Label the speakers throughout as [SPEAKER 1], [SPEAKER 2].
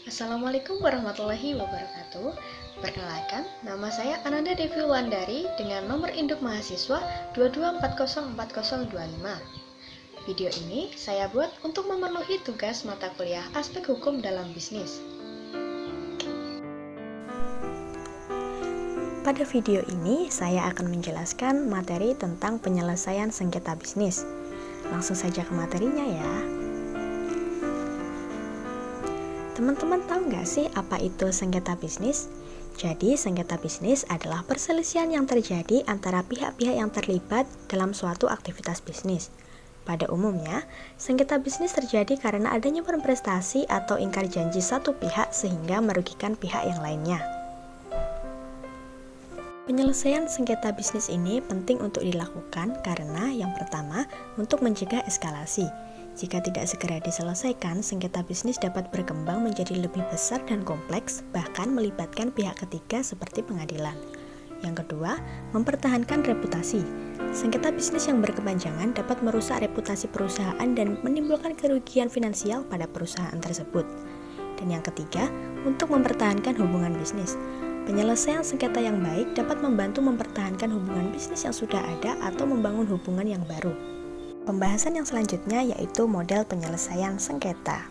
[SPEAKER 1] Assalamualaikum warahmatullahi wabarakatuh. Perkenalkan, nama saya Ananda Devi Wandari dengan nomor induk mahasiswa 22404025. Video ini saya buat untuk memenuhi tugas mata kuliah aspek hukum dalam bisnis. Pada video ini, saya akan menjelaskan materi tentang penyelesaian sengketa bisnis. Langsung saja ke materinya ya. Teman-teman tahu nggak sih apa itu sengketa bisnis? Jadi, sengketa bisnis adalah perselisihan yang terjadi antara pihak-pihak yang terlibat dalam suatu aktivitas bisnis. Pada umumnya, sengketa bisnis terjadi karena adanya berprestasi atau ingkar janji satu pihak sehingga merugikan pihak yang lainnya. Penyelesaian sengketa bisnis ini penting untuk dilakukan karena yang pertama, untuk mencegah eskalasi. Jika tidak segera diselesaikan, sengketa bisnis dapat berkembang menjadi lebih besar dan kompleks, bahkan melibatkan pihak ketiga seperti pengadilan. Yang kedua, mempertahankan reputasi. Sengketa bisnis yang berkepanjangan dapat merusak reputasi perusahaan dan menimbulkan kerugian finansial pada perusahaan tersebut. Dan yang ketiga, untuk mempertahankan hubungan bisnis. Penyelesaian sengketa yang baik dapat membantu mempertahankan hubungan bisnis yang sudah ada atau membangun hubungan yang baru. Pembahasan yang selanjutnya yaitu model penyelesaian sengketa.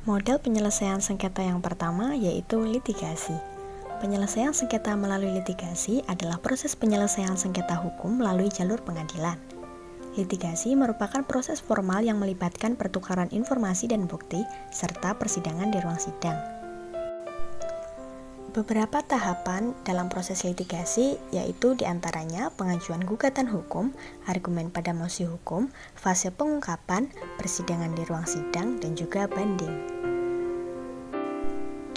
[SPEAKER 1] Model penyelesaian sengketa yang pertama yaitu litigasi. Penyelesaian sengketa melalui litigasi adalah proses penyelesaian sengketa hukum melalui jalur pengadilan. Litigasi merupakan proses formal yang melibatkan pertukaran informasi dan bukti serta persidangan di ruang sidang. Beberapa tahapan dalam proses litigasi yaitu diantaranya pengajuan gugatan hukum, argumen pada mosi hukum, fase pengungkapan, persidangan di ruang sidang, dan juga banding.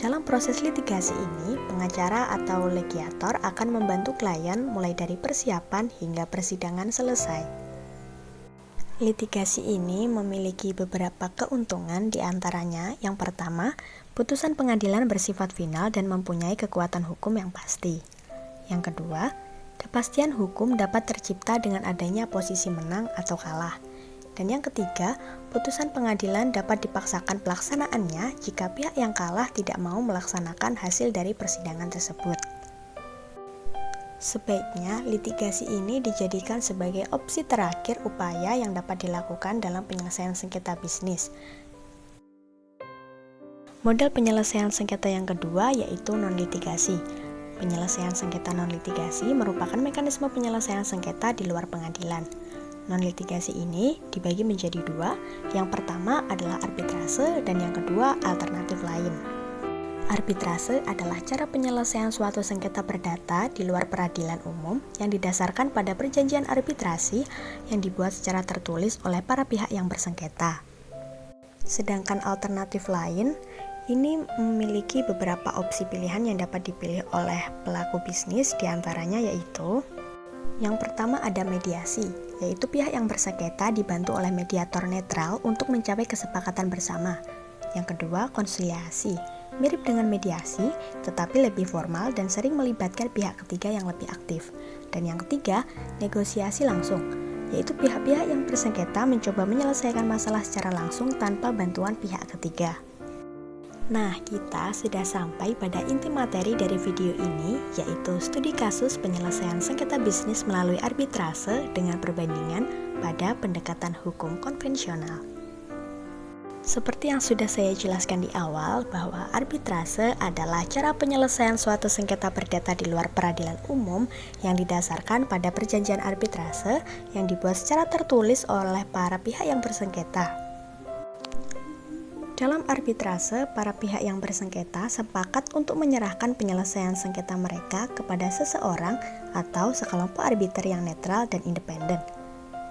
[SPEAKER 1] Dalam proses litigasi ini, pengacara atau legiator akan membantu klien mulai dari persiapan hingga persidangan selesai. Litigasi ini memiliki beberapa keuntungan diantaranya yang pertama, putusan pengadilan bersifat final dan mempunyai kekuatan hukum yang pasti. Yang kedua, kepastian hukum dapat tercipta dengan adanya posisi menang atau kalah. Dan yang ketiga, putusan pengadilan dapat dipaksakan pelaksanaannya jika pihak yang kalah tidak mau melaksanakan hasil dari persidangan tersebut. Sebaiknya, litigasi ini dijadikan sebagai opsi terakhir upaya yang dapat dilakukan dalam penyelesaian sengketa bisnis. Model penyelesaian sengketa yang kedua yaitu non-litigasi. Penyelesaian sengketa non-litigasi merupakan mekanisme penyelesaian sengketa di luar pengadilan. Non-litigasi ini dibagi menjadi dua, yang pertama adalah arbitrase dan yang kedua alternatif lain. Arbitrase adalah cara penyelesaian suatu sengketa perdata di luar peradilan umum yang didasarkan pada perjanjian arbitrasi yang dibuat secara tertulis oleh para pihak yang bersengketa. Sedangkan alternatif lain ini memiliki beberapa opsi pilihan yang dapat dipilih oleh pelaku bisnis, diantaranya yaitu yang pertama ada mediasi, yaitu pihak yang bersengketa dibantu oleh mediator netral untuk mencapai kesepakatan bersama. Yang kedua, konsiliasi, mirip dengan mediasi, tetapi lebih formal dan sering melibatkan pihak ketiga yang lebih aktif. Dan yang ketiga, negosiasi langsung, yaitu pihak-pihak yang bersengketa mencoba menyelesaikan masalah secara langsung tanpa bantuan pihak ketiga. Nah, kita sudah sampai pada inti materi dari video ini, yaitu studi kasus penyelesaian sengketa bisnis melalui arbitrase dengan perbandingan pada pendekatan hukum konvensional. Seperti yang sudah saya jelaskan di awal, bahwa arbitrase adalah cara penyelesaian suatu sengketa perdata di luar peradilan umum yang didasarkan pada perjanjian arbitrase yang dibuat secara tertulis oleh para pihak yang bersengketa. Dalam arbitrase, para pihak yang bersengketa sepakat untuk menyerahkan penyelesaian sengketa mereka kepada seseorang atau sekelompok arbiter yang netral dan independen.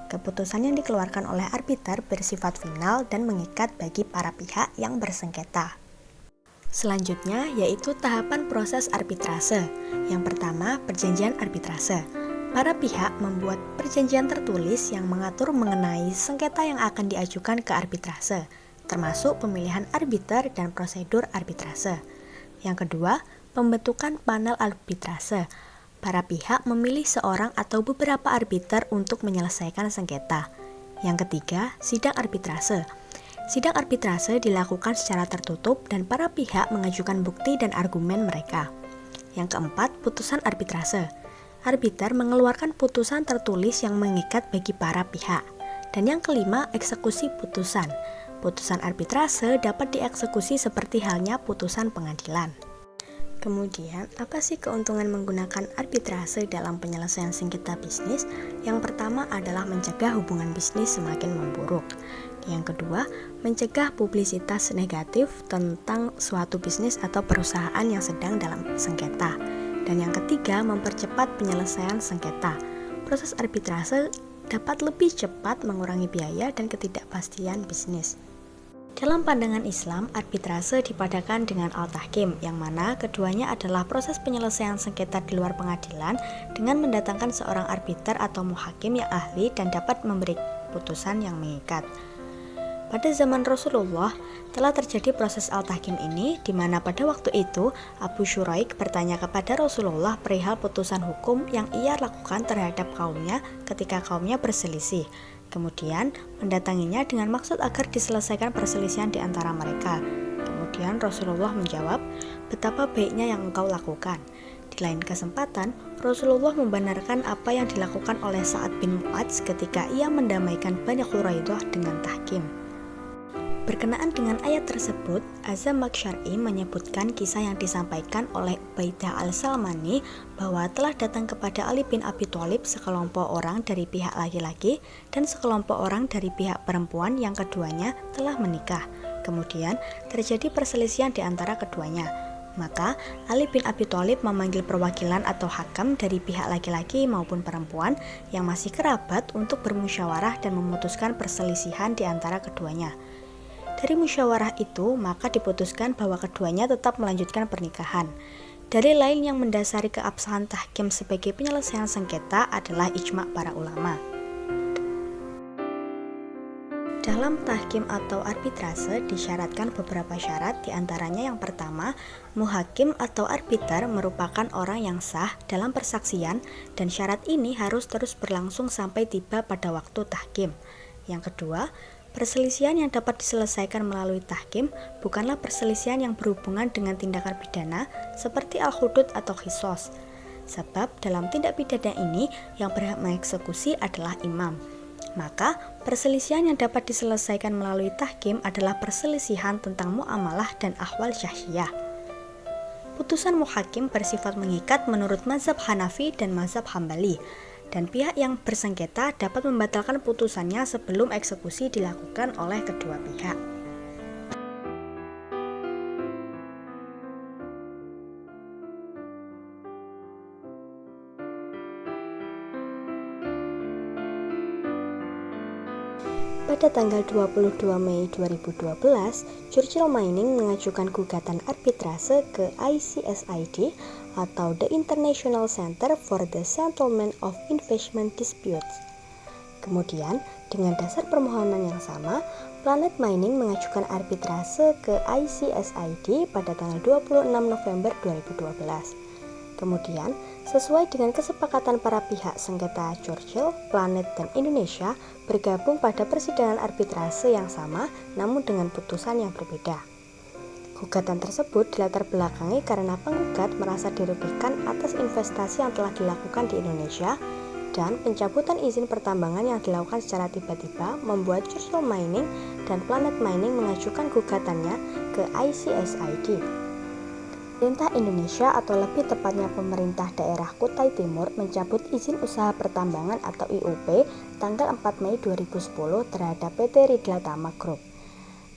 [SPEAKER 1] Keputusan yang dikeluarkan oleh arbiter bersifat final dan mengikat bagi para pihak yang bersengketa. Selanjutnya yaitu tahapan proses arbitrase. Yang pertama, perjanjian arbitrase. Para pihak membuat perjanjian tertulis yang mengatur mengenai sengketa yang akan diajukan ke arbitrase, termasuk pemilihan arbiter dan prosedur arbitrase. Yang kedua, pembentukan panel arbitrase. Para pihak memilih seorang atau beberapa arbiter untuk menyelesaikan sengketa. Yang ketiga, sidang arbitrase. Sidang arbitrase dilakukan secara tertutup dan para pihak mengajukan bukti dan argumen mereka. Yang keempat, putusan arbitrase. Arbiter mengeluarkan putusan tertulis yang mengikat bagi para pihak. Dan yang kelima, eksekusi putusan. Putusan arbitrase dapat dieksekusi seperti halnya putusan pengadilan. Kemudian, apa sih keuntungan menggunakan arbitrase dalam penyelesaian sengketa bisnis? Yang pertama adalah mencegah hubungan bisnis semakin memburuk. Yang kedua, mencegah publisitas negatif tentang suatu bisnis atau perusahaan yang sedang dalam sengketa. Dan yang ketiga, mempercepat penyelesaian sengketa. Proses arbitrase dapat lebih cepat mengurangi biaya dan ketidakpastian bisnis. Dalam pandangan Islam, arbitrase dipadankan dengan al-tahkim, yang mana keduanya adalah proses penyelesaian sengketa di luar pengadilan dengan mendatangkan seorang arbiter atau muhakim yang ahli dan dapat memberi putusan yang mengikat. Pada zaman Rasulullah, telah terjadi proses al-tahkim ini, di mana pada waktu itu Abu Syuraik bertanya kepada Rasulullah perihal putusan hukum yang ia lakukan terhadap kaumnya ketika kaumnya berselisih. Kemudian mendatanginya dengan maksud agar diselesaikan perselisihan di antara mereka. Kemudian Rasulullah menjawab, "Betapa baiknya yang engkau lakukan." Di lain kesempatan, Rasulullah membenarkan apa yang dilakukan oleh Sa'ad bin Mu'adz ketika ia mendamaikan Bani Quraidah dengan tahkim. Berkenaan dengan ayat tersebut, Azam Maksyari menyebutkan kisah yang disampaikan oleh Ubaidah al-Salmani bahwa telah datang kepada Ali bin Abi Thalib sekelompok orang dari pihak laki-laki dan sekelompok orang dari pihak perempuan yang keduanya telah menikah. Kemudian terjadi perselisihan di antara keduanya. Maka Ali bin Abi Thalib memanggil perwakilan atau hakam dari pihak laki-laki maupun perempuan yang masih kerabat untuk bermusyawarah dan memutuskan perselisihan di antara keduanya. Dari musyawarah itu, maka diputuskan bahwa keduanya tetap melanjutkan pernikahan. Dalil lain yang mendasari keabsahan tahkim sebagai penyelesaian sengketa adalah ijma' para ulama. Dalam tahkim atau arbitrase disyaratkan beberapa syarat, diantaranya yang pertama, muhakim atau arbiter merupakan orang yang sah dalam persaksian dan syarat ini harus terus berlangsung sampai tiba pada waktu tahkim. Yang kedua, perselisihan yang dapat diselesaikan melalui tahkim bukanlah perselisihan yang berhubungan dengan tindakan pidana seperti al-hudud atau qisas. Sebab dalam tindak pidana ini yang berhak mengeksekusi adalah imam. Maka perselisihan yang dapat diselesaikan melalui tahkim adalah perselisihan tentang muamalah dan ahwal syahsiyah. Putusan muhakim bersifat mengikat menurut mazhab Hanafi dan mazhab Hambali. Dan pihak yang bersengketa dapat membatalkan putusannya sebelum eksekusi dilakukan oleh kedua pihak. Pada tanggal 22 Mei 2012, Churchill Mining mengajukan gugatan arbitrase ke ICSID atau The International Center for the Settlement of Investment Disputes. Kemudian, dengan dasar permohonan yang sama, Planet Mining mengajukan arbitrase ke ICSID pada tanggal 26 November 2012. Kemudian, sesuai dengan kesepakatan para pihak sengketa Churchill, Planet, dan Indonesia bergabung pada persidangan arbitrase yang sama namun dengan putusan yang berbeda. Gugatan tersebut dilatar belakangi karena penggugat merasa dirugikan atas investasi yang telah dilakukan di Indonesia dan pencabutan izin pertambangan yang dilakukan secara tiba-tiba membuat Churchill Mining dan Planet Mining mengajukan gugatannya ke ICSID. Pemerintah Indonesia atau lebih tepatnya pemerintah daerah Kutai Timur mencabut izin usaha pertambangan atau IUP tanggal 4 Mei 2010 terhadap PT Ridla Tama Group.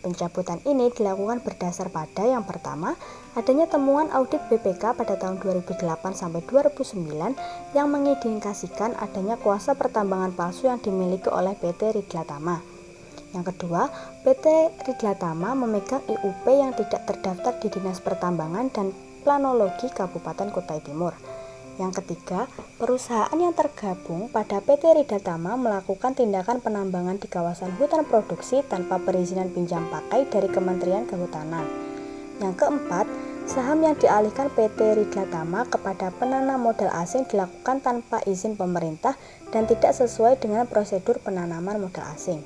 [SPEAKER 1] Pencabutan ini dilakukan berdasar pada yang pertama, adanya temuan audit BPK pada tahun 2008-2009 yang mengindikasikan adanya kuasa pertambangan palsu yang dimiliki oleh PT Ridla Tama. Yang kedua, PT Ridla Tama memegang IUP yang tidak terdaftar di Dinas Pertambangan dan Planologi Kabupaten Kutai Timur. Yang ketiga, perusahaan yang tergabung pada PT Ridla Tama melakukan tindakan penambangan di kawasan hutan produksi tanpa perizinan pinjam pakai dari Kementerian Kehutanan. Yang keempat, saham yang dialihkan PT Ridla Tama kepada penanam modal asing dilakukan tanpa izin pemerintah dan tidak sesuai dengan prosedur penanaman modal asing.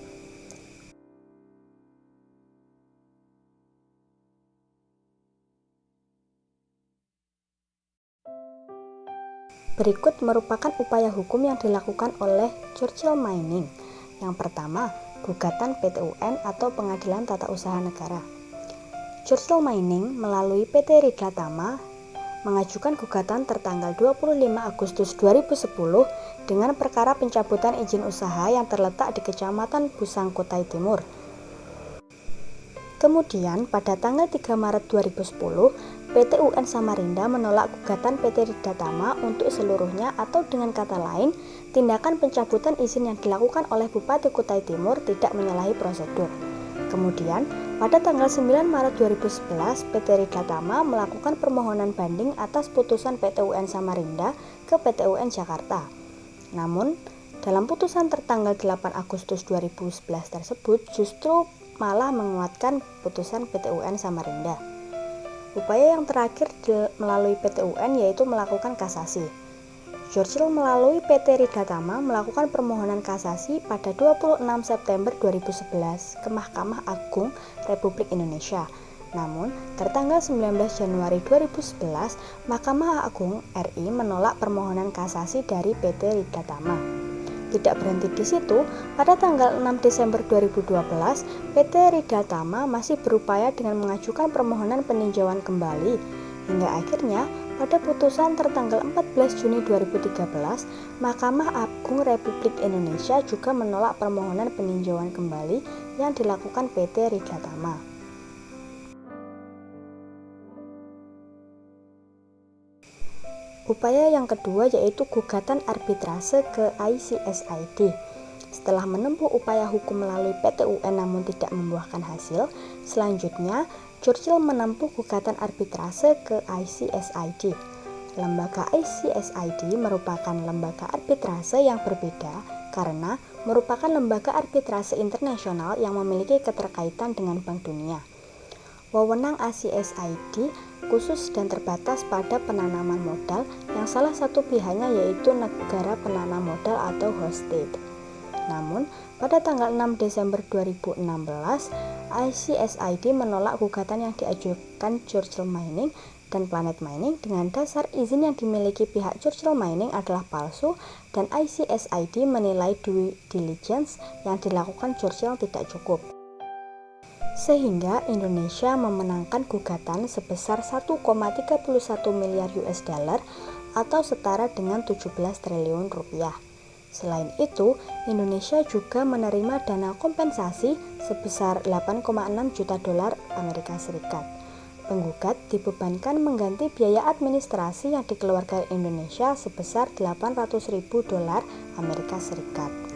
[SPEAKER 1] Berikut merupakan upaya hukum yang dilakukan oleh Churchill Mining. Yang pertama, gugatan PT UN atau Pengadilan Tata Usaha Negara. Churchill Mining melalui PT Ridla Tama mengajukan gugatan tertanggal 25 Agustus 2010 dengan perkara pencabutan izin usaha yang terletak di Kecamatan Busang, Kutai Timur. Kemudian pada tanggal 3 Maret 2010, PT UN Samarinda menolak gugatan PT Ridla Tama untuk seluruhnya, atau dengan kata lain, tindakan pencabutan izin yang dilakukan oleh Bupati Kutai Timur tidak menyalahi prosedur. Kemudian, pada tanggal 9 Maret 2011, PT Ridla Tama melakukan permohonan banding atas putusan PT UN Samarinda ke PT UN Jakarta. Namun, dalam putusan tertanggal 8 Agustus 2011 tersebut justru malah menguatkan putusan PT UN Samarinda. Upaya yang terakhir melalui PT UN yaitu melakukan kasasi. Churchill melalui PT Ridla Tama melakukan permohonan kasasi pada 26 September 2011 ke Mahkamah Agung Republik Indonesia. Namun, tertanggal 19 Januari 2011, Mahkamah Agung RI menolak permohonan kasasi dari PT Ridla Tama. Tidak berhenti di situ, pada tanggal 6 Desember 2012, PT Ridla Tama masih berupaya dengan mengajukan permohonan peninjauan kembali. Hingga akhirnya, pada putusan tertanggal 14 Juni 2013, Mahkamah Agung Republik Indonesia juga menolak permohonan peninjauan kembali yang dilakukan PT Ridla Tama. Upaya yang kedua yaitu gugatan arbitrase ke ICSID. Setelah menempuh upaya hukum melalui PT UN namun tidak membuahkan hasil, selanjutnya Churchill menempuh gugatan arbitrase ke ICSID. Lembaga ICSID merupakan lembaga arbitrase yang berbeda karena merupakan lembaga arbitrase internasional yang memiliki keterkaitan dengan Bank Dunia. Wewenang ICSID khusus dan terbatas pada penanaman modal yang salah satu pihaknya yaitu negara penanam modal atau host state. Namun, pada tanggal 6 Desember 2016, ICSID menolak gugatan yang diajukan Churchill Mining dan Planet Mining dengan dasar izin yang dimiliki pihak Churchill Mining adalah palsu dan ICSID menilai due diligence yang dilakukan Churchill tidak cukup. Sehingga Indonesia memenangkan gugatan sebesar 1,31 miliar US dollar atau setara dengan 17 triliun rupiah. Selain itu, Indonesia juga menerima dana kompensasi sebesar 8,6 juta dolar Amerika Serikat. Penggugat dibebankan mengganti biaya administrasi yang dikeluarkan Indonesia sebesar 800.000 dolar Amerika Serikat.